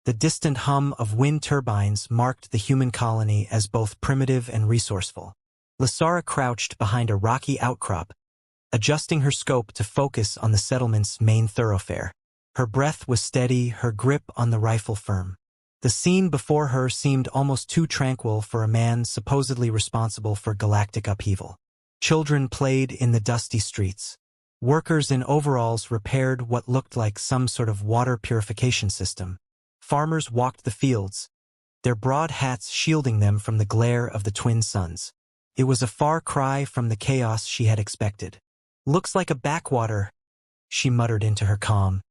The distant hum of wind turbines marked the human colony as both primitive and resourceful. Lysara crouched behind a rocky outcrop, adjusting her scope to focus on the settlement's main thoroughfare. Her breath was steady, her grip on the rifle firm. The scene before her seemed almost too tranquil for a man supposedly responsible for galactic upheaval. Children played in the dusty streets. Workers in overalls repaired what looked like some sort of water purification system. Farmers walked the fields, their broad hats shielding them from the glare of the twin suns. It was a far cry from the chaos she had expected. "Looks like a backwater," she muttered into her calm.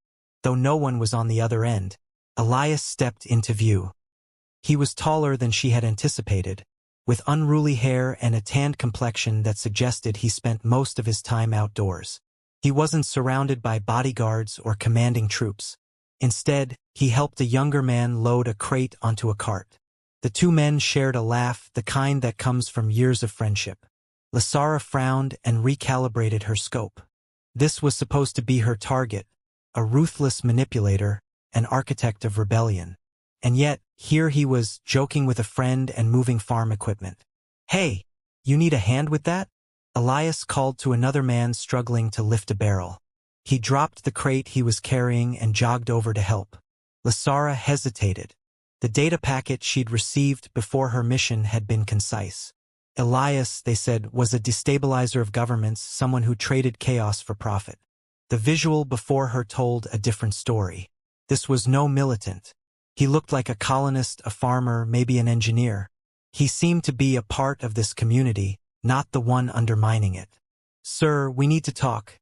Though no one was on the other end, Elias stepped into view. He was taller than she had anticipated, with unruly hair and a tanned complexion that suggested he spent most of his time outdoors. He wasn't surrounded by bodyguards or commanding troops. Instead, he helped a younger man load a crate onto a cart. The two men shared a laugh, the kind that comes from years of friendship. Lysara frowned and recalibrated her scope. This was supposed to be her target, a ruthless manipulator, an architect of rebellion. And yet, here he was, joking with a friend and moving farm equipment. "Hey, you need a hand with that?" Elias called to another man struggling to lift a barrel. He dropped the crate he was carrying and jogged over to help. Lysara hesitated. The data packet she'd received before her mission had been concise. Elias, they said, was a destabilizer of governments, someone who traded chaos for profit. The visual before her told a different story. This was no militant. He looked like a colonist, a farmer, maybe an engineer. He seemed to be a part of this community, not the one undermining it. "Sir, we need to talk,"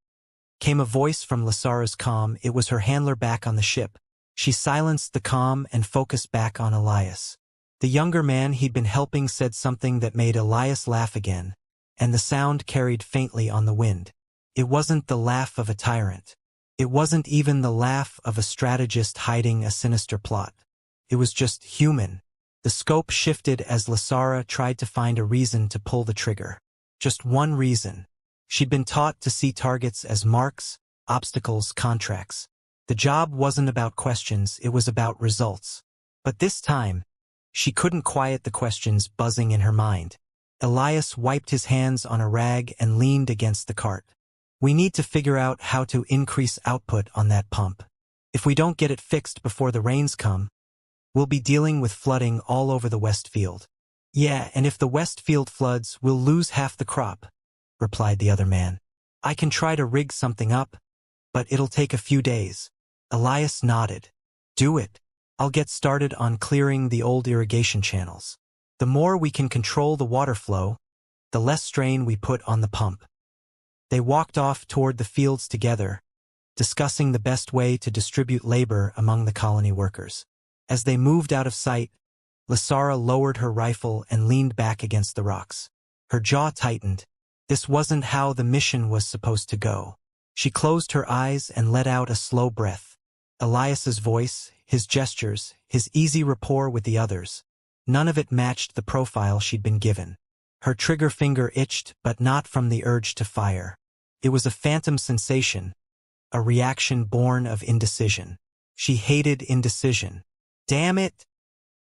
came a voice from Lysara's comm. It was her handler back on the ship. She silenced the comm and focused back on Elias. The younger man he'd been helping said something that made Elias laugh again, and the sound carried faintly on the wind. It wasn't the laugh of a tyrant. It wasn't even the laugh of a strategist hiding a sinister plot. It was just human. The scope shifted as Lysara tried to find a reason to pull the trigger. Just one reason. She'd been taught to see targets as marks, obstacles, contracts. The job wasn't about questions, it was about results. But this time, she couldn't quiet the questions buzzing in her mind. Elias wiped his hands on a rag and leaned against the cart. "We need to figure out how to increase output on that pump. If we don't get it fixed before the rains come, we'll be dealing with flooding all over the West Field." "Yeah, and if the West Field floods, we'll lose half the crop," replied the other man. "I can try to rig something up, but it'll take a few days." Elias nodded. "Do it. I'll get started on clearing the old irrigation channels. The more we can control the water flow, the less strain we put on the pump." They walked off toward the fields together, discussing the best way to distribute labor among the colony workers. As they moved out of sight, Lysara lowered her rifle and leaned back against the rocks. Her jaw tightened. This wasn't how the mission was supposed to go. She closed her eyes and let out a slow breath. Elias's voice, his gestures, his easy rapport with the others, none of it matched the profile she'd been given. Her trigger finger itched, but not from the urge to fire. It was a phantom sensation, a reaction born of indecision. She hated indecision. "Damn it,"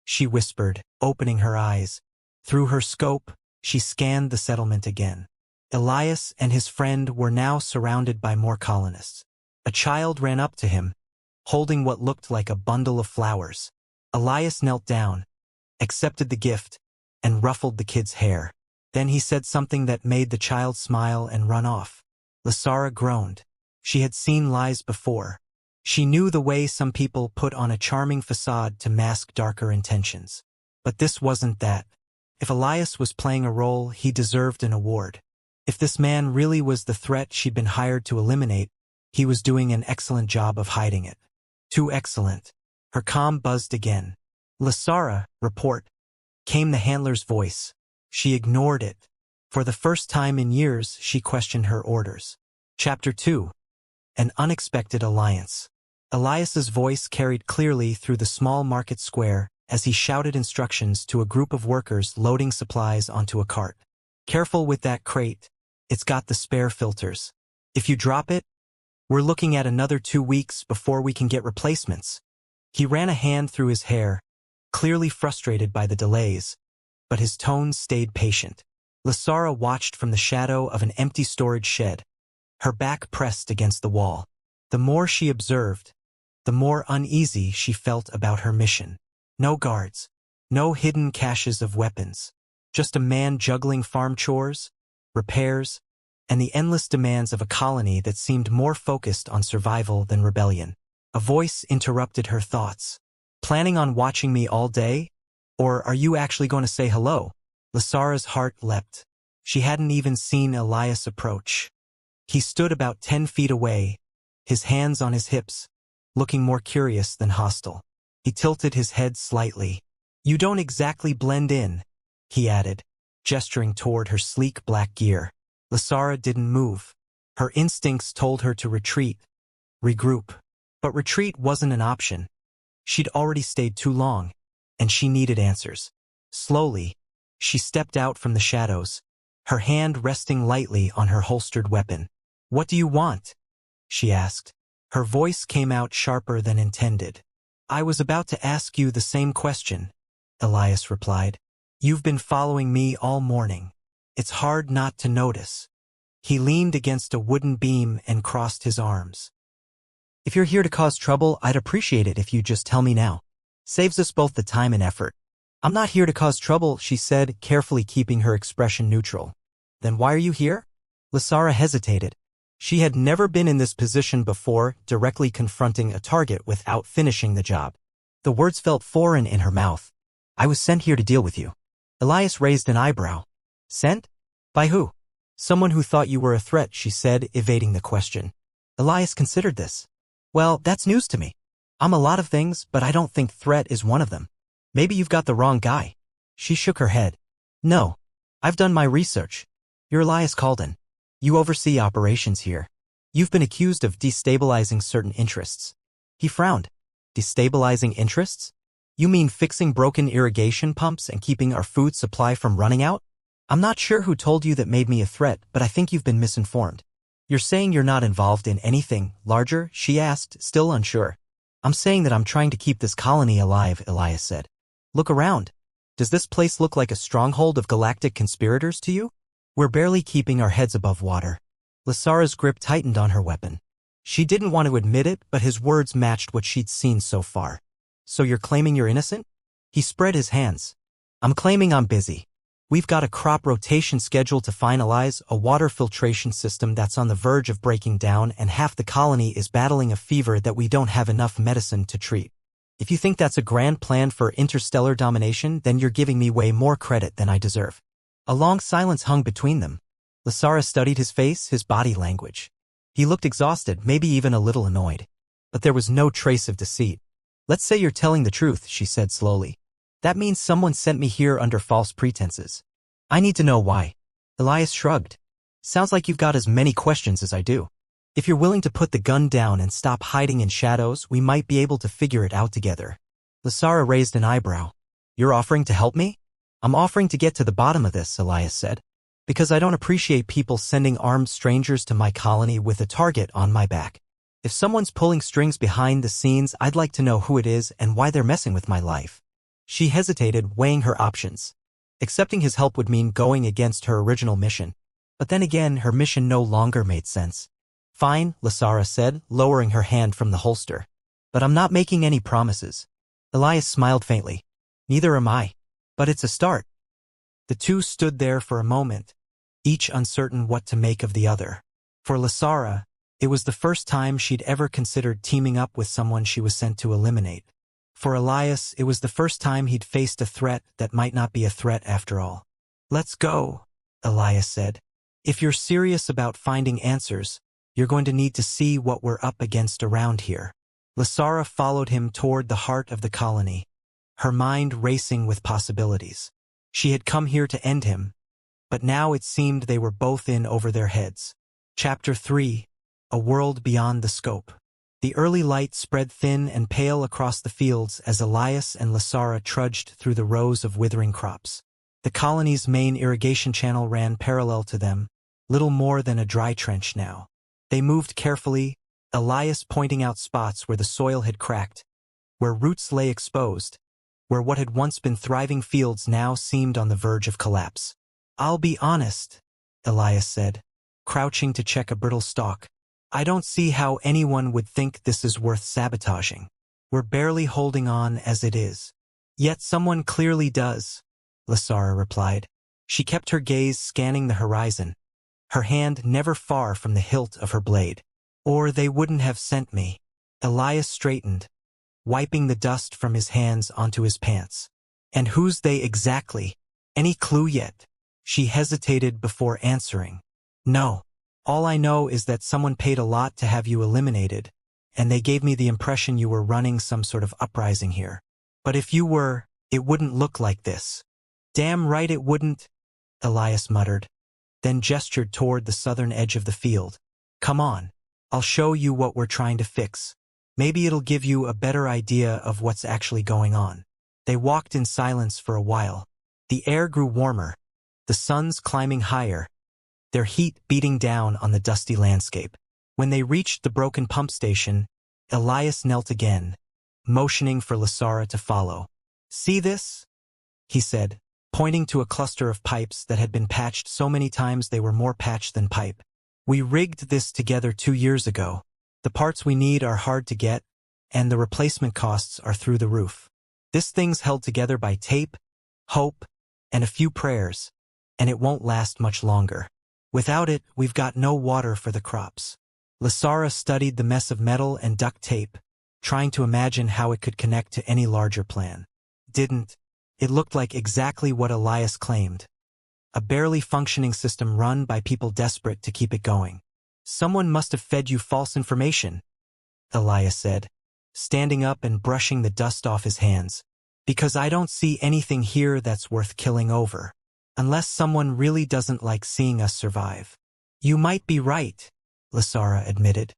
she whispered, opening her eyes. Through her scope, she scanned the settlement again. Elias and his friend were now surrounded by more colonists. A child ran up to him, holding what looked like a bundle of flowers. Elias knelt down, accepted the gift, and ruffled the kid's hair. Then he said something that made the child smile and run off. Lysara groaned. She had seen lies before. She knew the way some people put on a charming facade to mask darker intentions. But this wasn't that. If Elias was playing a role, he deserved an award. If this man really was the threat she'd been hired to eliminate, he was doing an excellent job of hiding it. Too excellent. Her comm buzzed again. "Lysara, report," came the handler's voice. She ignored it. For the first time in years, she questioned her orders. Chapter 2. An Unexpected Alliance. Elias's voice carried clearly through the small market square as he shouted instructions to a group of workers loading supplies onto a cart. "Careful with that crate. It's got the spare filters. If you drop it, we're looking at another 2 weeks before we can get replacements." He ran a hand through his hair, clearly frustrated by the delays, but his tones stayed patient. Lasara watched from the shadow of an empty storage shed, her back pressed against the wall. The more she observed, the more uneasy she felt about her mission. No guards, no hidden caches of weapons, just a man juggling farm chores, repairs, and the endless demands of a colony that seemed more focused on survival than rebellion. A voice interrupted her thoughts. Planning on watching me all day? Or are you actually going to say hello? Lasara's heart leapt. She hadn't even seen Elias approach. He stood about 10 feet away, his hands on his hips, looking more curious than hostile. He tilted his head slightly. You don't exactly blend in, he added, gesturing toward her sleek black gear. Lasara didn't move. Her instincts told her to retreat, regroup. But retreat wasn't an option. She'd already stayed too long, and she needed answers. Slowly, she stepped out from the shadows, her hand resting lightly on her holstered weapon. What do you want? She asked. Her voice came out sharper than intended. I was about to ask you the same question, Elias replied. You've been following me all morning. It's hard not to notice. He leaned against a wooden beam and crossed his arms. If you're here to cause trouble, I'd appreciate it if you just tell me now. Saves us both the time and effort. I'm not here to cause trouble, she said, carefully keeping her expression neutral. Then why are you here? Lasara hesitated. She had never been in this position before, directly confronting a target without finishing the job. The words felt foreign in her mouth. I was sent here to deal with you. Elias raised an eyebrow. Sent? By who? Someone who thought you were a threat, she said, evading the question. Elias considered this. Well, that's news to me. I'm a lot of things, but I don't think threat is one of them. Maybe you've got the wrong guy. She shook her head. No. I've done my research. You're Elias Calden. You oversee operations here. You've been accused of destabilizing certain interests. He frowned. Destabilizing interests? You mean fixing broken irrigation pumps and keeping our food supply from running out? I'm not sure who told you that made me a threat, but I think you've been misinformed. You're saying you're not involved in anything larger? She asked, still unsure. I'm saying that I'm trying to keep this colony alive, Elias said. Look around. Does this place look like a stronghold of galactic conspirators to you? We're barely keeping our heads above water. Lasara's grip tightened on her weapon. She didn't want to admit it, but his words matched what she'd seen so far. So you're claiming you're innocent? He spread his hands. I'm claiming I'm busy. We've got a crop rotation schedule to finalize, a water filtration system that's on the verge of breaking down, and half the colony is battling a fever that we don't have enough medicine to treat. If you think that's a grand plan for interstellar domination, then you're giving me way more credit than I deserve. A long silence hung between them. Lasara studied his face, his body language. He looked exhausted, maybe even a little annoyed. But there was no trace of deceit. Let's say you're telling the truth, she said slowly. That means someone sent me here under false pretenses. I need to know why. Elias shrugged. Sounds like you've got as many questions as I do. If you're willing to put the gun down and stop hiding in shadows, we might be able to figure it out together. Lasara raised an eyebrow. You're offering to help me? I'm offering to get to the bottom of this, Elias said. Because I don't appreciate people sending armed strangers to my colony with a target on my back. If someone's pulling strings behind the scenes, I'd like to know who it is and why they're messing with my life. She hesitated, weighing her options. Accepting his help would mean going against her original mission. But then again, her mission no longer made sense. Fine, Lasara said, lowering her hand from the holster. But I'm not making any promises. Elias smiled faintly. Neither am I. But it's a start. The two stood there for a moment, each uncertain what to make of the other. For Lasara, it was the first time she'd ever considered teaming up with someone she was sent to eliminate. For Elias, it was the first time he'd faced a threat that might not be a threat after all. Let's go, Elias said. If you're serious about finding answers, you're going to need to see what we're up against around here. Lasara followed him toward the heart of the colony, her mind racing with possibilities. She had come here to end him, but now it seemed they were both in over their heads. Chapter 3. A World Beyond the Scope. The early light spread thin and pale across the fields as Elias and Lasara trudged through the rows of withering crops. The colony's main irrigation channel ran parallel to them, little more than a dry trench now. They moved carefully, Elias pointing out spots where the soil had cracked, where roots lay exposed, where what had once been thriving fields now seemed on the verge of collapse. "I'll be honest," Elias said, crouching to check a brittle stalk. "I don't see how anyone would think this is worth sabotaging. We're barely holding on as it is." "Yet someone clearly does," Lasara replied. She kept her gaze scanning the horizon, her hand never far from the hilt of her blade. "Or they wouldn't have sent me." Elias straightened, wiping the dust from his hands onto his pants. "And who's they exactly? Any clue yet?" She hesitated before answering. "No. All I know is that someone paid a lot to have you eliminated, and they gave me the impression you were running some sort of uprising here. But if you were, it wouldn't look like this." "Damn right it wouldn't," Elias muttered, then gestured toward the southern edge of the field. "Come on. I'll show you what we're trying to fix. Maybe it'll give you a better idea of what's actually going on." They walked in silence for a while. The air grew warmer, the suns climbing higher, their heat beating down on the dusty landscape. When they reached the broken pump station, Elias knelt again, motioning for Lasara to follow. "See this?" he said, pointing to a cluster of pipes that had been patched so many times they were more patched than pipe. "We rigged this together 2 years ago. The parts we need are hard to get, and the replacement costs are through the roof. This thing's held together by tape, hope, and a few prayers, and it won't last much longer. Without it, we've got no water for the crops." Lasara studied the mess of metal and duct tape, trying to imagine how it could connect to any larger plan. Didn't. It looked like exactly what Elias claimed. A barely functioning system run by people desperate to keep it going. "Someone must have fed you false information," Elias said, standing up and brushing the dust off his hands. "Because I don't see anything here that's worth killing over. Unless someone really doesn't like seeing us survive." "You might be right," Lasara admitted.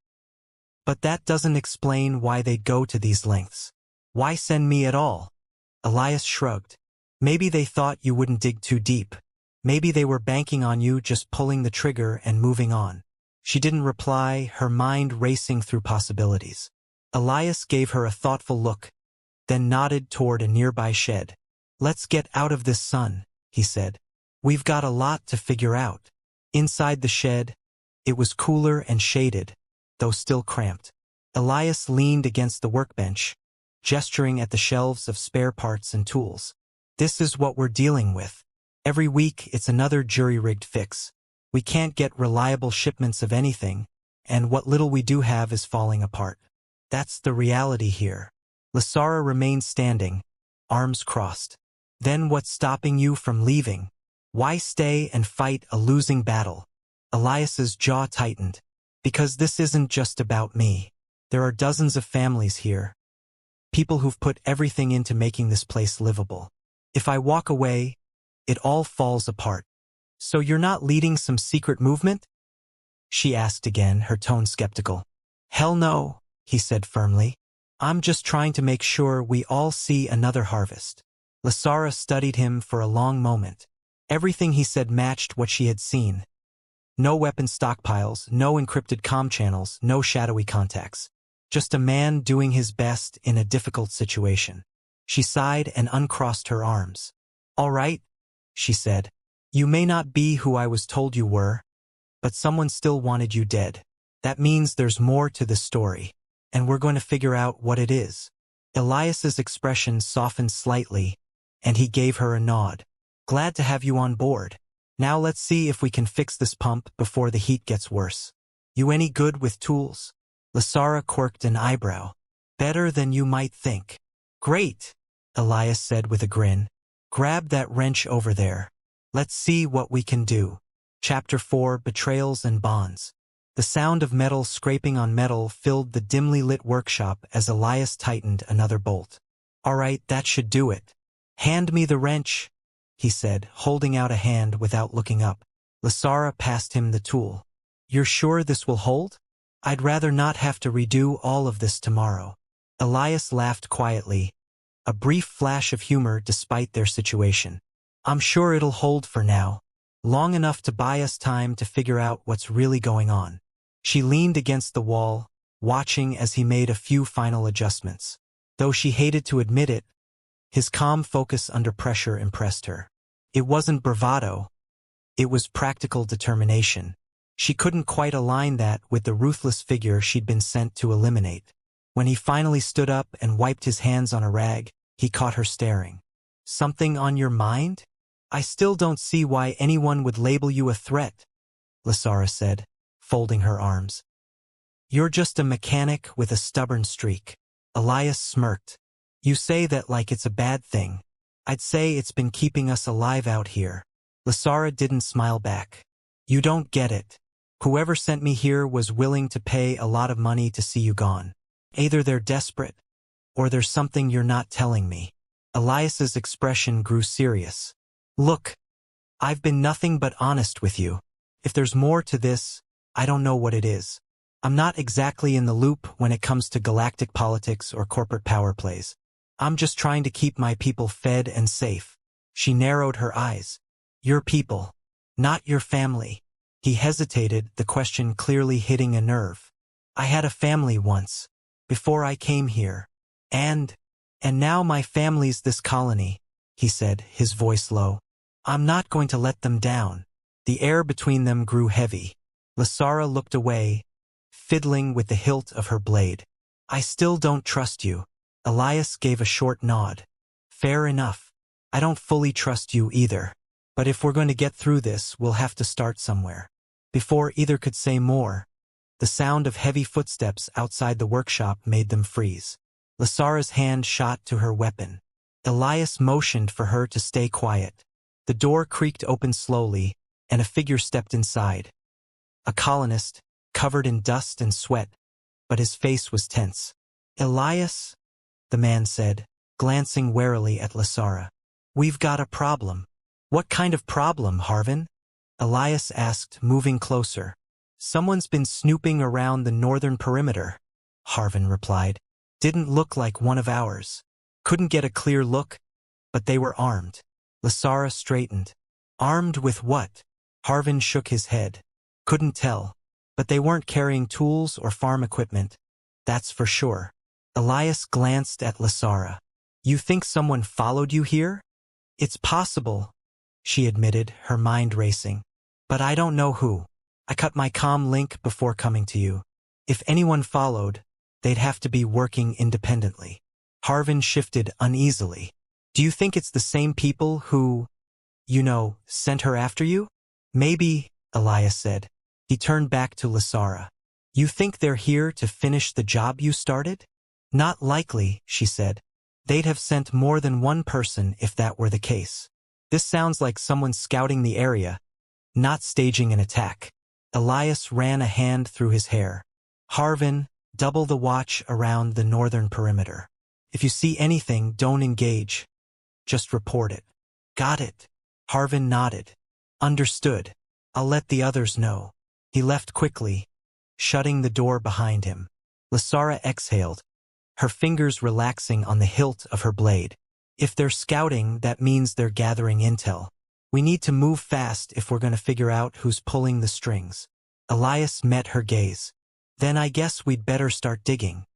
"But that doesn't explain why they'd go to these lengths. Why send me at all?" Elias shrugged. "Maybe they thought you wouldn't dig too deep. Maybe they were banking on you just pulling the trigger and moving on." She didn't reply, her mind racing through possibilities. Elias gave her a thoughtful look, then nodded toward a nearby shed. "Let's get out of this sun," he said. "We've got a lot to figure out." Inside the shed, it was cooler and shaded, though still cramped. Elias leaned against the workbench, gesturing at the shelves of spare parts and tools. "This is what we're dealing with. Every week it's another jury-rigged fix. We can't get reliable shipments of anything, and what little we do have is falling apart. That's the reality here." Lasara remained standing, arms crossed. "Then what's stopping you from leaving? Why stay and fight a losing battle?" Elias's jaw tightened. "Because this isn't just about me. There are dozens of families here. People who've put everything into making this place livable. If I walk away, it all falls apart." "So you're not leading some secret movement?" she asked again, her tone skeptical. "Hell no," he said firmly. "I'm just trying to make sure we all see another harvest." Lasara studied him for a long moment. Everything he said matched what she had seen. No weapon stockpiles, no encrypted comm channels, no shadowy contacts. Just a man doing his best in a difficult situation. She sighed and uncrossed her arms. "All right," she said. "You may not be who I was told you were, but someone still wanted you dead. That means there's more to this story, and we're going to figure out what it is." Elias's expression softened slightly, and he gave her a nod. "Glad to have you on board. Now let's see if we can fix this pump before the heat gets worse. You any good with tools?" Lasara quirked an eyebrow. "Better than you might think." "Great," Elias said with a grin. "Grab that wrench over there. Let's see what we can do." Chapter 4: Betrayals and Bonds. The sound of metal scraping on metal filled the dimly lit workshop as Elias tightened another bolt. "All right, that should do it." "Hand me the wrench," he said, holding out a hand without looking up. Lasara passed him the tool. "You're sure this will hold? I'd rather not have to redo all of this tomorrow." Elias laughed quietly, a brief flash of humor despite their situation. "I'm sure it'll hold for now, long enough to buy us time to figure out what's really going on." She leaned against the wall, watching as he made a few final adjustments. Though she hated to admit it, his calm focus under pressure impressed her. It wasn't bravado. It was practical determination. She couldn't quite align that with the ruthless figure she'd been sent to eliminate. When he finally stood up and wiped his hands on a rag, he caught her staring. "Something on your mind? I still don't see why anyone would label you a threat," Lasara said, folding her arms. "You're just a mechanic with a stubborn streak." Elias smirked. "You say that like it's a bad thing. I'd say it's been keeping us alive out here." Lasara didn't smile back. "You don't get it. Whoever sent me here was willing to pay a lot of money to see you gone. Either they're desperate, or there's something you're not telling me." Elias's expression grew serious. "Look, I've been nothing but honest with you. If there's more to this, I don't know what it is. I'm not exactly in the loop when it comes to galactic politics or corporate power plays. I'm just trying to keep my people fed and safe." She narrowed her eyes. "Your people, not your family." He hesitated, the question clearly hitting a nerve. "I had a family once, before I came here. And now my family's this colony," he said, his voice low. "I'm not going to let them down." The air between them grew heavy. Lasara looked away, fiddling with the hilt of her blade. "I still don't trust you." Elias gave a short nod. "Fair enough. I don't fully trust you either. But if we're going to get through this, we'll have to start somewhere." Before either could say more, the sound of heavy footsteps outside the workshop made them freeze. Lasara's hand shot to her weapon. Elias motioned for her to stay quiet. The door creaked open slowly, and a figure stepped inside. A colonist, covered in dust and sweat, but his face was tense. "Elias," the man said, glancing warily at Lasara. "We've got a problem." "What kind of problem, Harvin?" Elias asked, moving closer. "Someone's been snooping around the northern perimeter," Harvin replied. "Didn't look like one of ours. Couldn't get a clear look, but they were armed." Lasara straightened. "Armed with what?" Harvin shook his head. "Couldn't tell. But they weren't carrying tools or farm equipment. That's for sure." Elias glanced at Lasara. "You think someone followed you here?" "It's possible," she admitted, her mind racing. "But I don't know who. I cut my comm link before coming to you. If anyone followed, they'd have to be working independently." Harvin shifted uneasily. "Do you think it's the same people who, sent her after you?" "Maybe," Elias said. He turned back to Lasara. "You think they're here to finish the job you started?" "Not likely," she said. "They'd have sent more than one person if that were the case. This sounds like someone scouting the area, not staging an attack." Elias ran a hand through his hair. "Harvin, double the watch around the northern perimeter. If you see anything, don't engage. Just report it." "Got it." Harvin nodded. "Understood. I'll let the others know." He left quickly, shutting the door behind him. Lasara exhaled, her fingers relaxing on the hilt of her blade. "If they're scouting, that means they're gathering intel. We need to move fast if we're going to figure out who's pulling the strings." Elias met her gaze. "Then I guess we'd better start digging."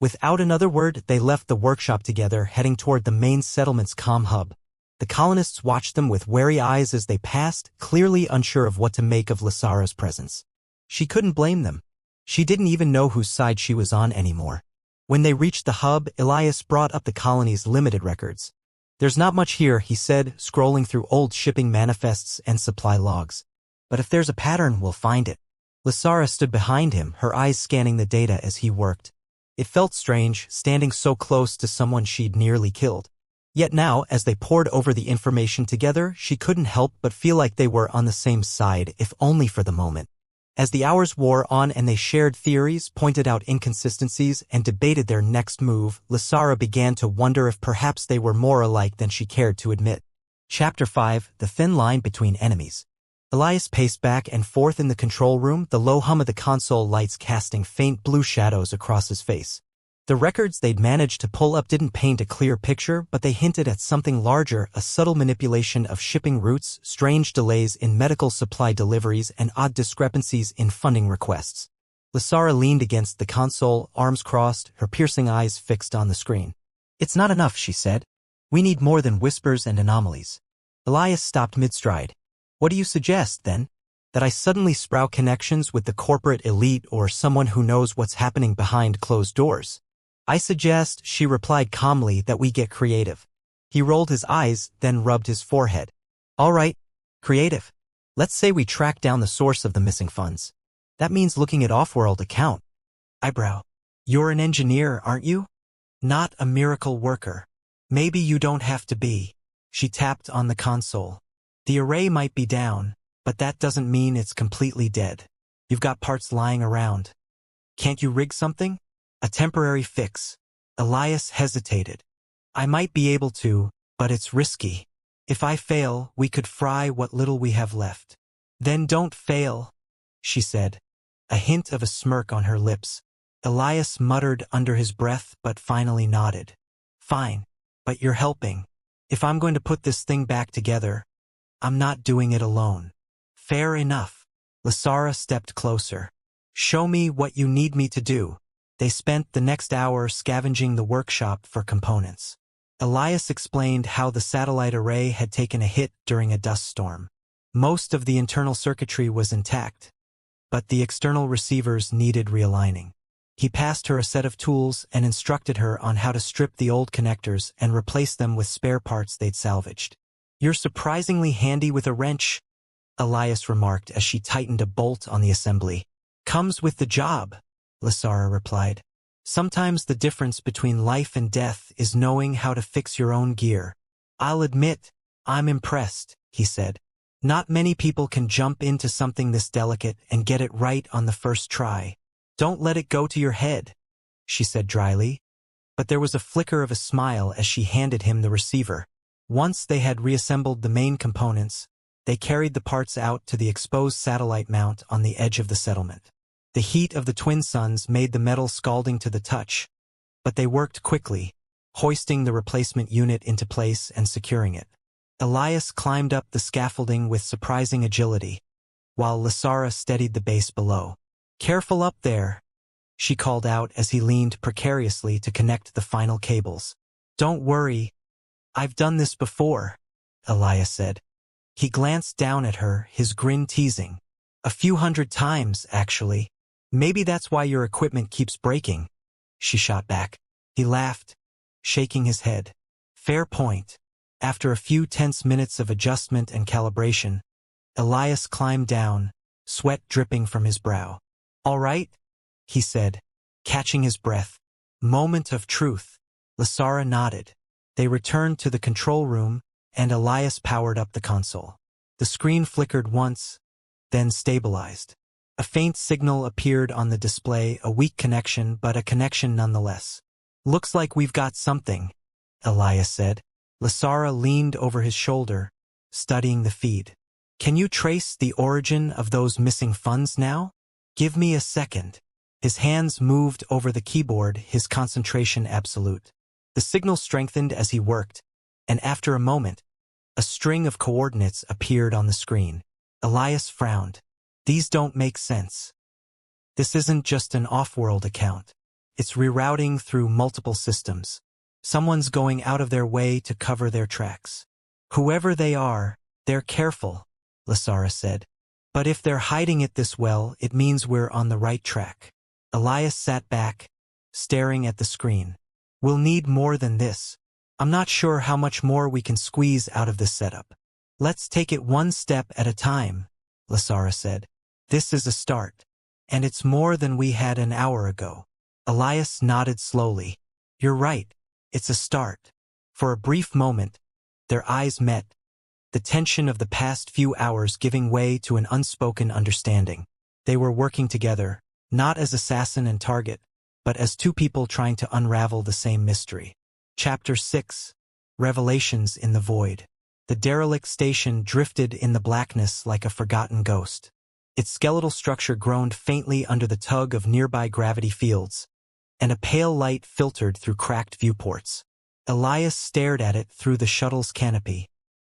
Without another word, they left the workshop together, heading toward the main settlement's comm hub. The colonists watched them with wary eyes as they passed, clearly unsure of what to make of Lasara's presence. She couldn't blame them. She didn't even know whose side she was on anymore. When they reached the hub, Elias brought up the colony's limited records. "There's not much here," he said, scrolling through old shipping manifests and supply logs. "But if there's a pattern, we'll find it." Lasara stood behind him, her eyes scanning the data as he worked. It felt strange, standing so close to someone she'd nearly killed. Yet now, as they pored over the information together, she couldn't help but feel like they were on the same side, if only for the moment. As the hours wore on and they shared theories, pointed out inconsistencies, and debated their next move, Lasara began to wonder if perhaps they were more alike than she cared to admit. Chapter 5: The Thin Line Between Enemies. Elias paced back and forth in the control room, the low hum of the console lights casting faint blue shadows across his face. The records they'd managed to pull up didn't paint a clear picture, but they hinted at something larger, a subtle manipulation of shipping routes, strange delays in medical supply deliveries, and odd discrepancies in funding requests. Lysara leaned against the console, arms crossed, her piercing eyes fixed on the screen. It's not enough, she said. We need more than whispers and anomalies. Elias stopped mid-stride. What do you suggest, then? That I suddenly sprout connections with the corporate elite or someone who knows what's happening behind closed doors? I suggest, she replied calmly, that we get creative. He rolled his eyes, then rubbed his forehead. All right, creative. Let's say we track down the source of the missing funds. That means looking at off-world account. Eyebrow. You're an engineer, aren't you? Not a miracle worker. Maybe you don't have to be. She tapped on the console. The array might be down, but that doesn't mean it's completely dead. You've got parts lying around. Can't you rig something? A temporary fix. Elias hesitated. I might be able to, but it's risky. If I fail, we could fry what little we have left. Then don't fail, she said, a hint of a smirk on her lips. Elias muttered under his breath but finally nodded. Fine, but you're helping. If I'm going to put this thing back together, I'm not doing it alone. Fair enough. Lysara stepped closer. Show me what you need me to do. They spent the next hour scavenging the workshop for components. Elias explained how the satellite array had taken a hit during a dust storm. Most of the internal circuitry was intact, but the external receivers needed realigning. He passed her a set of tools and instructed her on how to strip the old connectors and replace them with spare parts they'd salvaged. You're surprisingly handy with a wrench, Elias remarked as she tightened a bolt on the assembly. Comes with the job, Lysara replied. Sometimes the difference between life and death is knowing how to fix your own gear. I'll admit, I'm impressed, he said. Not many people can jump into something this delicate and get it right on the first try. Don't let it go to your head, she said dryly. But there was a flicker of a smile as she handed him the receiver. Once they had reassembled the main components, they carried the parts out to the exposed satellite mount on the edge of the settlement. The heat of the twin suns made the metal scalding to the touch, but they worked quickly, hoisting the replacement unit into place and securing it. Elias climbed up the scaffolding with surprising agility, while Lysara steadied the base below. Careful up there, she called out as he leaned precariously to connect the final cables. Don't worry, I've done this before, Elias said. He glanced down at her, his grin teasing. A few hundred times, actually. Maybe that's why your equipment keeps breaking, she shot back. He laughed, shaking his head. Fair point. After a few tense minutes of adjustment and calibration, Elias climbed down, sweat dripping from his brow. All right, he said, catching his breath. Moment of truth. Lysara nodded. They returned to the control room, and Elias powered up the console. The screen flickered once, then stabilized. A faint signal appeared on the display, a weak connection, but a connection nonetheless. Looks like we've got something, Elias said. Lysara leaned over his shoulder, studying the feed. Can you trace the origin of those missing funds now? Give me a second. His hands moved over the keyboard, his concentration absolute. The signal strengthened as he worked, and after a moment, a string of coordinates appeared on the screen. Elias frowned. These don't make sense. This isn't just an off-world account. It's rerouting through multiple systems. Someone's going out of their way to cover their tracks. Whoever they are, they're careful, Lysara said. But if they're hiding it this well, it means we're on the right track. Elias sat back, staring at the screen. We'll need more than this. I'm not sure how much more we can squeeze out of this setup. Let's take it one step at a time, Lysara said. This is a start. And it's more than we had an hour ago. Elias nodded slowly. You're right. It's a start. For a brief moment, their eyes met, the tension of the past few hours giving way to an unspoken understanding. They were working together, not as assassin and target, but as two people trying to unravel the same mystery. Chapter 6. Revelations in the Void. The derelict station drifted in the blackness like a forgotten ghost. Its skeletal structure groaned faintly under the tug of nearby gravity fields, and a pale light filtered through cracked viewports. Elias stared at it through the shuttle's canopy,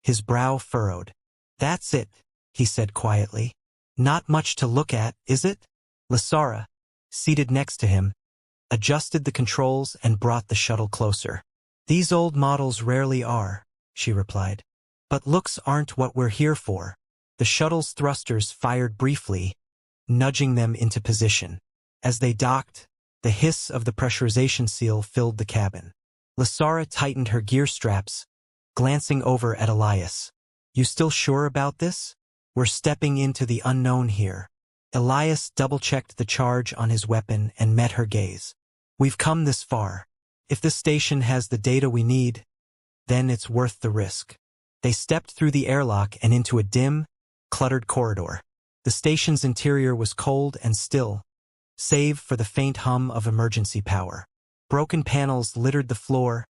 his brow furrowed. That's it, he said quietly. Not much to look at, is it? Lysara, seated next to him, adjusted the controls and brought the shuttle closer. "These old models rarely are," she replied. "But looks aren't what we're here for." The shuttle's thrusters fired briefly, nudging them into position. As they docked, the hiss of the pressurization seal filled the cabin. Lasara tightened her gear straps, glancing over at Elias. "You still sure about this? We're stepping into the unknown here." Elias double-checked the charge on his weapon and met her gaze. "We've come this far. If this station has the data we need, then it's worth the risk." They stepped through the airlock and into a dim, cluttered corridor. The station's interior was cold and still, save for the faint hum of emergency power. Broken panels littered the floor,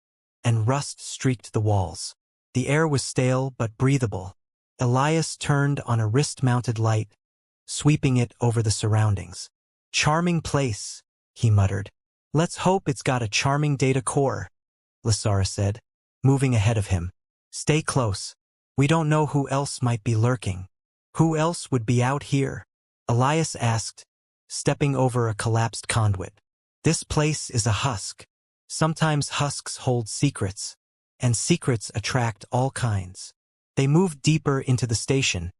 and rust streaked the walls. The air was stale but breathable. Elias turned on a wrist-mounted light, sweeping it over the surroundings. "Charming place," he muttered. "Let's hope it's got a charming data core," Lasara said, moving ahead of him. "Stay close. We don't know who else might be lurking." "Who else would be out here?" Elias asked, stepping over a collapsed conduit. "This place is a husk. Sometimes husks hold secrets, and secrets attract all kinds." They moved deeper into the station,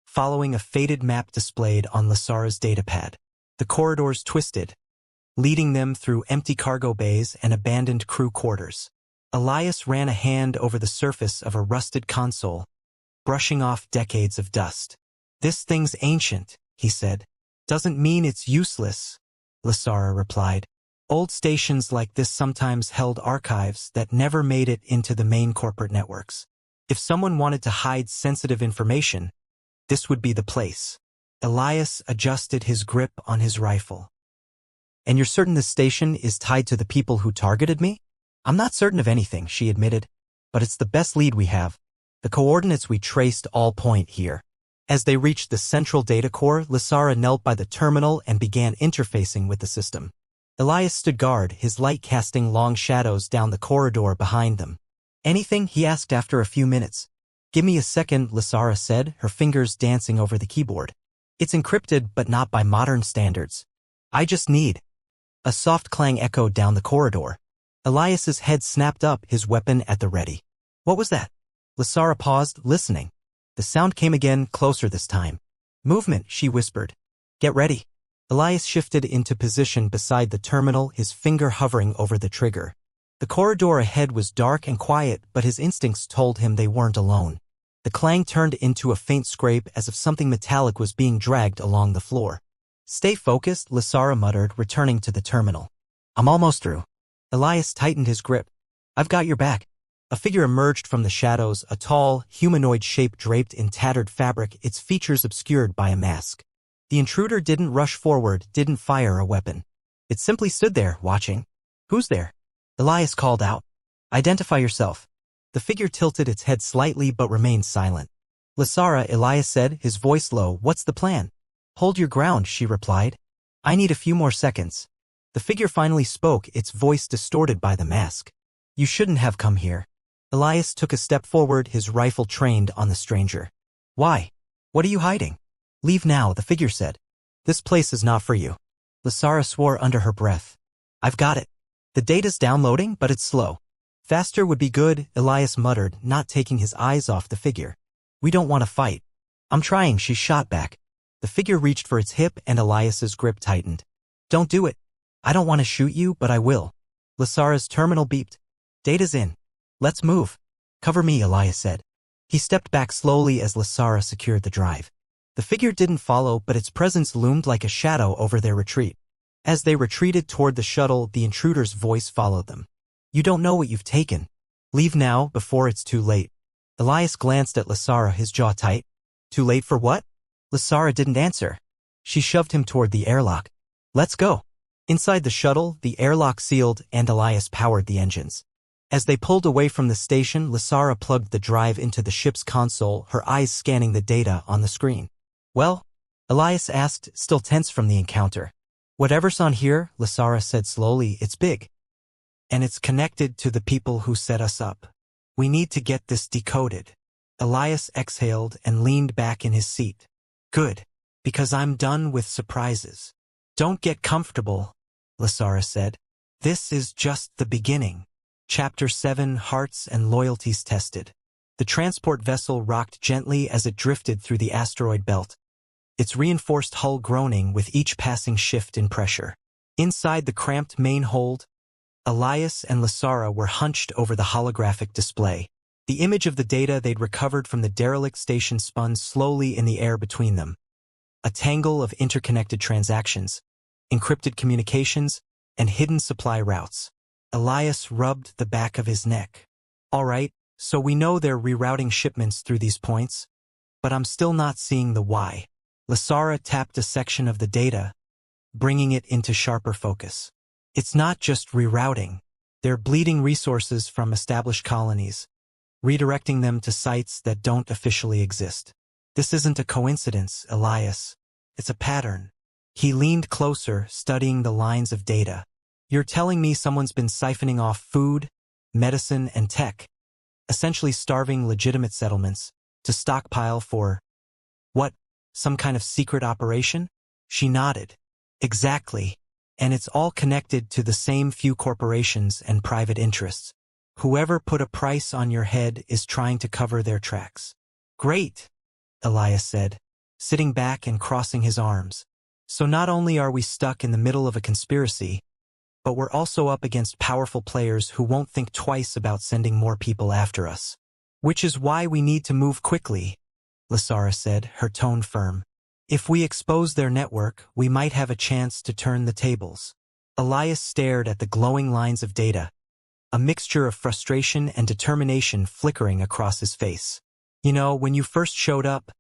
following a faded map displayed on Lasara's datapad. The corridors twisted, leading them through empty cargo bays and abandoned crew quarters. Elias ran a hand over the surface of a rusted console, brushing off decades of dust. "This thing's ancient," he said. "Doesn't mean it's useless," Lasara replied. "Old stations like this sometimes held archives that never made it into the main corporate networks. If someone wanted to hide sensitive information, this would be the place." Elias adjusted his grip on his rifle. "And you're certain this station is tied to the people who targeted me?" "I'm not certain of anything," she admitted, "but it's the best lead we have. The coordinates we traced all point here." As they reached the central data core, Lasara knelt by the terminal and began interfacing with the system. Elias stood guard, his light casting long shadows down the corridor behind them. "Anything?" he asked after a few minutes. "Give me a second," Lasara said, her fingers dancing over the keyboard. "It's encrypted, but not by modern standards. I just need—" A soft clang echoed down the corridor. Elias's head snapped up, his weapon at the ready. "What was that?" Lasara paused, listening. The sound came again, closer this time. "Movement," she whispered. "Get ready." Elias shifted into position beside the terminal, his finger hovering over the trigger. The corridor ahead was dark and quiet, but his instincts told him they weren't alone. The clang turned into a faint scrape as if something metallic was being dragged along the floor. "Stay focused," Lasara muttered, returning to the terminal. "I'm almost through." Elias tightened his grip. "I've got your back." A figure emerged from the shadows, a tall, humanoid shape draped in tattered fabric, its features obscured by a mask. The intruder didn't rush forward, didn't fire a weapon. It simply stood there, watching. "Who's there?" Elias called out. "Identify yourself." The figure tilted its head slightly but remained silent. "Lasara," Elias said, his voice low, "what's the plan?" "Hold your ground," she replied. "I need a few more seconds." The figure finally spoke, its voice distorted by the mask. "You shouldn't have come here." Elias took a step forward, his rifle trained on the stranger. "Why? What are you hiding?" "Leave now," the figure said. "This place is not for you." Lasara swore under her breath. "I've got it. The data's downloading, but it's slow." "Faster would be good," Elias muttered, not taking his eyes off the figure. "We don't want to fight." "I'm trying," she shot back. The figure reached for its hip and Elias's grip tightened. "Don't do it." "I don't want to shoot you, but I will." Lasara's terminal beeped. "Data's in. Let's move." "Cover me," Elias said. He stepped back slowly as Lasara secured the drive. The figure didn't follow, but its presence loomed like a shadow over their retreat. As they retreated toward the shuttle, the intruder's voice followed them. "You don't know what you've taken. Leave now, before it's too late." Elias glanced at Lasara, his jaw tight. "Too late for what?" Lasara didn't answer. She shoved him toward the airlock. "Let's go." Inside the shuttle, the airlock sealed and Elias powered the engines. As they pulled away from the station, Lasara plugged the drive into the ship's console, her eyes scanning the data on the screen. "Well?" Elias asked, still tense from the encounter. "Whatever's on here," Lasara said slowly, "it's big. And it's connected to the people who set us up. We need to get this decoded." Elias exhaled and leaned back in his seat. "Good. Because I'm done with surprises." Don't get comfortable, Lasara said. This is just the beginning. Chapter 7: Hearts and Loyalties Tested. The transport vessel rocked gently as it drifted through the asteroid belt, its reinforced hull groaning with each passing shift in pressure. Inside the cramped main hold, Elias and Lasara were hunched over the holographic display. The image of the data they'd recovered from the derelict station spun slowly in the air between them. A tangle of interconnected transactions, encrypted communications, and hidden supply routes. Elias rubbed the back of his neck. All right, so we know they're rerouting shipments through these points, but I'm still not seeing the why. Lasara tapped a section of the data, bringing it into sharper focus. It's not just rerouting. They're bleeding resources from established colonies, redirecting them to sites that don't officially exist. This isn't a coincidence, Elias. It's a pattern. He leaned closer, studying the lines of data. You're telling me someone's been siphoning off food, medicine, and tech, essentially starving legitimate settlements, to stockpile for, what, some kind of secret operation? She nodded. Exactly. And it's all connected to the same few corporations and private interests. Whoever put a price on your head is trying to cover their tracks. Great, Elias said, sitting back and crossing his arms. So not only are we stuck in the middle of a conspiracy, but we're also up against powerful players who won't think twice about sending more people after us. Which is why we need to move quickly, Lasara said, her tone firm. If we expose their network, we might have a chance to turn the tables. Elias stared at the glowing lines of data, a mixture of frustration and determination flickering across his face. You know, when you first showed up,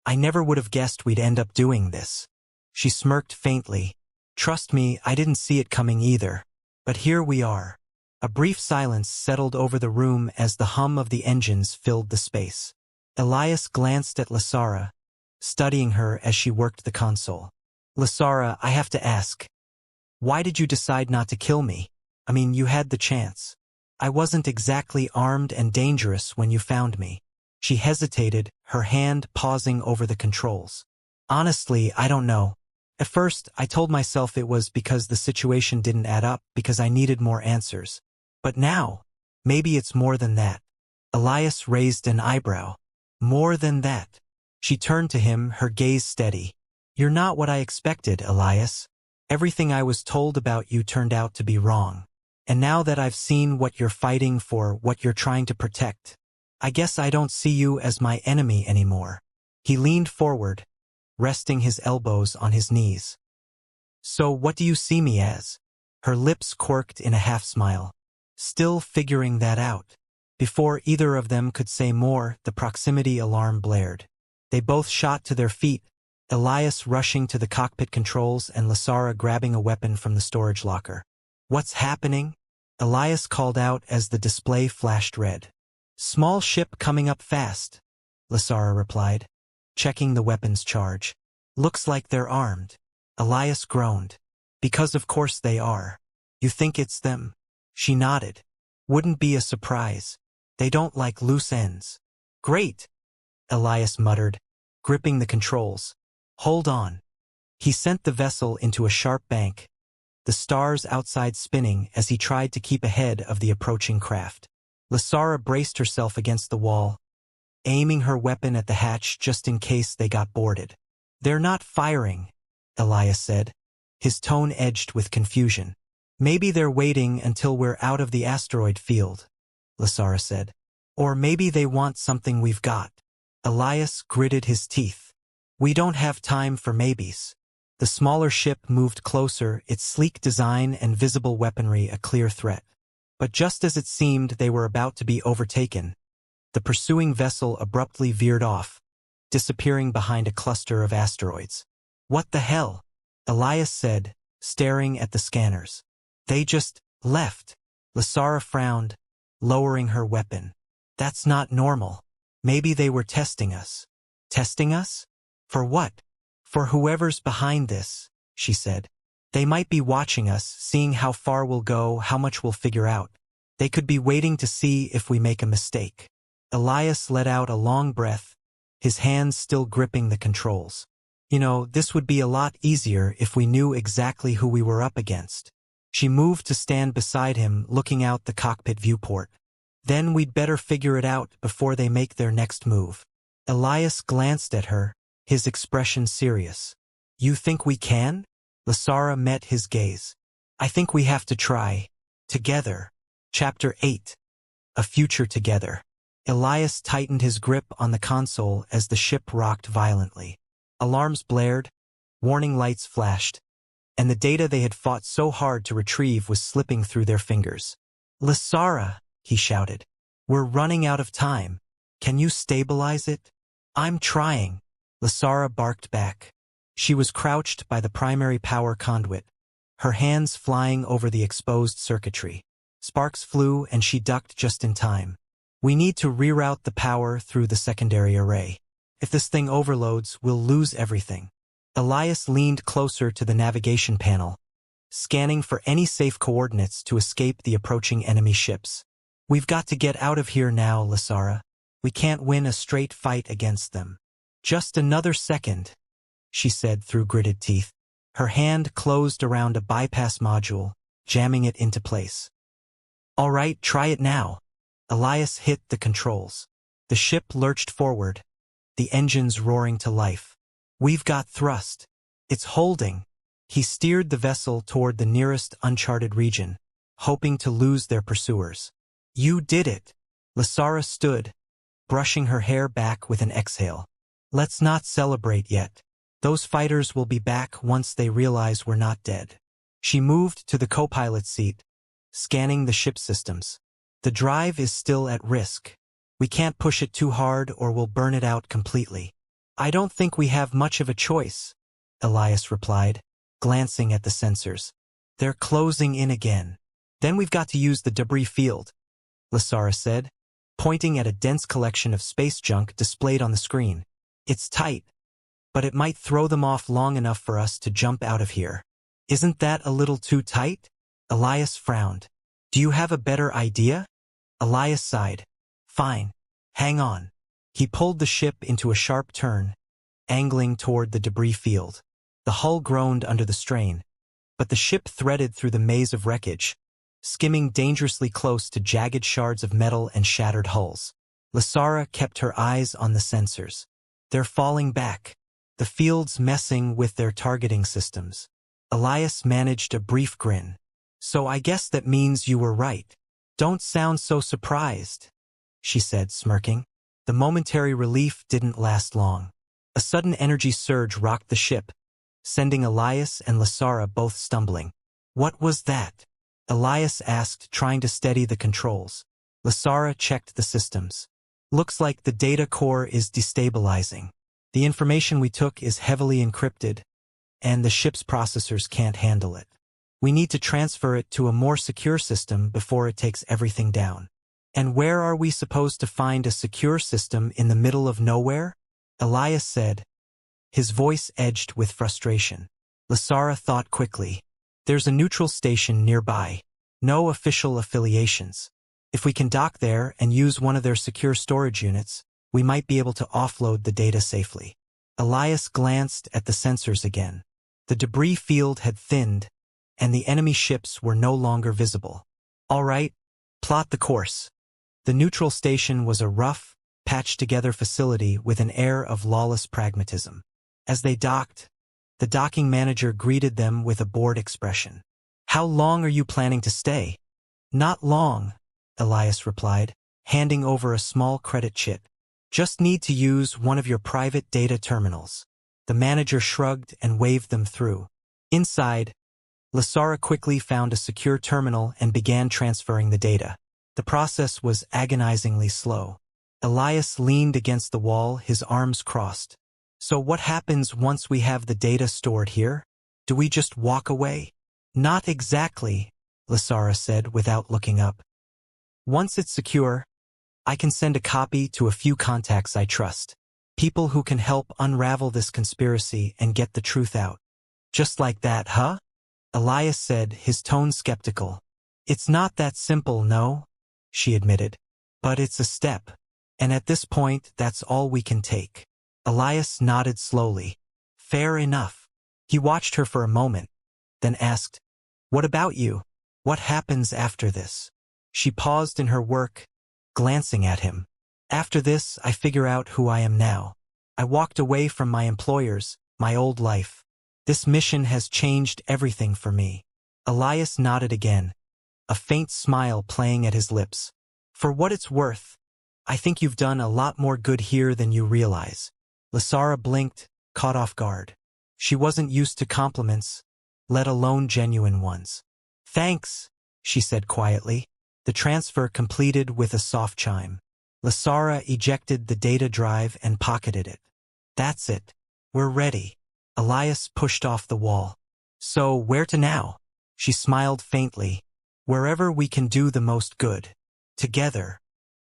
I never would have guessed we'd end up doing this. She smirked faintly. Trust me, I didn't see it coming either. But here we are. A brief silence settled over the room as the hum of the engines filled the space. Elias glanced at Lasara, studying her as she worked the console. Lasara, I have to ask. Why did you decide not to kill me? I mean, you had the chance. I wasn't exactly armed and dangerous when you found me. She hesitated, her hand pausing over the controls. Honestly, I don't know. At first, I told myself it was because the situation didn't add up, because I needed more answers. But now, maybe it's more than that. Elias raised an eyebrow. More than that. She turned to him, her gaze steady. You're not what I expected, Elias. Everything I was told about you turned out to be wrong. And now that I've seen what you're fighting for, what you're trying to protect, I guess I don't see you as my enemy anymore. He leaned forward, resting his elbows on his knees. So what do you see me as? Her lips quirked in a half-smile, still figuring that out. Before either of them could say more, the proximity alarm blared. They both shot to their feet, Elias rushing to the cockpit controls and Lasara grabbing a weapon from the storage locker. What's happening? Elias called out as the display flashed red. Small ship coming up fast, Lasara replied, checking the weapon's charge. Looks like they're armed. Elias groaned. Because of course they are. You think it's them? She nodded. Wouldn't be a surprise. They don't like loose ends. Great, Elias muttered, gripping the controls. Hold on. He sent the vessel into a sharp bank, the stars outside spinning as he tried to keep ahead of the approaching craft. Lasara braced herself against the wall, aiming her weapon at the hatch just in case they got boarded. They're not firing, Elias said, his tone edged with confusion. Maybe they're waiting until we're out of the asteroid field, Lasara said. Or maybe they want something we've got. Elias gritted his teeth. We don't have time for maybes. The smaller ship moved closer, its sleek design and visible weaponry a clear threat. But just as it seemed they were about to be overtaken, the pursuing vessel abruptly veered off, disappearing behind a cluster of asteroids. What the hell? Elias said, staring at the scanners. They just left. Lasara frowned, lowering her weapon. That's not normal. Maybe they were testing us. Testing us? For what? For whoever's behind this, she said. They might be watching us, seeing how far we'll go, how much we'll figure out. They could be waiting to see if we make a mistake. Elias let out a long breath, his hands still gripping the controls. This would be a lot easier if we knew exactly who we were up against. She moved to stand beside him, looking out the cockpit viewport. Then we'd better figure it out before they make their next move. Elias glanced at her, his expression serious. You think we can? Lasara met his gaze. I think we have to try. Together. Chapter 8. A Future Together. Elias tightened his grip on the console as the ship rocked violently. Alarms blared, warning lights flashed, and the data they had fought so hard to retrieve was slipping through their fingers. Lasara, he shouted. We're running out of time. Can you stabilize it? I'm trying. Lasara barked back. She was crouched by the primary power conduit, her hands flying over the exposed circuitry. Sparks flew and she ducked just in time. We need to reroute the power through the secondary array. If this thing overloads, we'll lose everything. Elias leaned closer to the navigation panel, scanning for any safe coordinates to escape the approaching enemy ships. We've got to get out of here now, Lasara. We can't win a straight fight against them. Just another second, she said through gritted teeth. Her hand closed around a bypass module, jamming it into place. All right, try it now. Elias hit the controls. The ship lurched forward, the engines roaring to life. We've got thrust. It's holding. He steered the vessel toward the nearest uncharted region, hoping to lose their pursuers. You did it. Lasara stood, brushing her hair back with an exhale. Let's not celebrate yet. Those fighters will be back once they realize we're not dead. She moved to the co-pilot seat, scanning the ship systems. The drive is still at risk. We can't push it too hard or we'll burn it out completely. I don't think we have much of a choice, Elias replied, glancing at the sensors. They're closing in again. Then we've got to use the debris field, Lasara said, pointing at a dense collection of space junk displayed on the screen. It's tight, but it might throw them off long enough for us to jump out of here. Isn't that a little too tight? Elias frowned. Do you have a better idea? Elias sighed. Fine. Hang on. He pulled the ship into a sharp turn, angling toward the debris field. The hull groaned under the strain, but the ship threaded through the maze of wreckage, skimming dangerously close to jagged shards of metal and shattered hulls. Lasara kept her eyes on the sensors. They're falling back, the field's messing with their targeting systems. Elias managed a brief grin. So I guess that means you were right. Don't sound so surprised, she said, smirking. The momentary relief didn't last long. A sudden energy surge rocked the ship, sending Elias and Lasara both stumbling. What was that? Elias asked, trying to steady the controls. Lasara checked the systems. Looks like the data core is destabilizing. The information we took is heavily encrypted, and the ship's processors can't handle it. We need to transfer it to a more secure system before it takes everything down. And where are we supposed to find a secure system in the middle of nowhere? Elias said, his voice edged with frustration. Lasara thought quickly. There's a neutral station nearby. No official affiliations. If we can dock there and use one of their secure storage units, we might be able to offload the data safely. Elias glanced at the sensors again. The debris field had thinned, and the enemy ships were no longer visible. All right, plot the course. The neutral station was a rough, patched-together facility with an air of lawless pragmatism. As they docked, the docking manager greeted them with a bored expression. How long are you planning to stay? Not long, Elias replied, handing over a small credit chit. Just need to use one of your private data terminals. The manager shrugged and waved them through. Inside, Lasara quickly found a secure terminal and began transferring the data. The process was agonizingly slow. Elias leaned against the wall, his arms crossed. So what happens once we have the data stored here? Do we just walk away? Not exactly, Lasara said without looking up. Once it's secure, I can send a copy to a few contacts I trust. People who can help unravel this conspiracy and get the truth out. Just like that, huh? Elias said, his tone skeptical. It's not that simple, no, she admitted. But it's a step. And at this point, that's all we can take. Elias nodded slowly. Fair enough. He watched her for a moment, then asked, "What about you? What happens after this?" She paused in her work, glancing at him. "After this, I figure out who I am now. I walked away from my employers, my old life. This mission has changed everything for me." Elias nodded again, a faint smile playing at his lips. "For what it's worth, I think you've done a lot more good here than you realize." Lasara blinked, caught off guard. She wasn't used to compliments, let alone genuine ones. "Thanks," she said quietly, the transfer completed with a soft chime. Lasara ejected the data drive and pocketed it. "That's it. We're ready." Elias pushed off the wall. "So, where to now?" She smiled faintly. "Wherever we can do the most good. Together."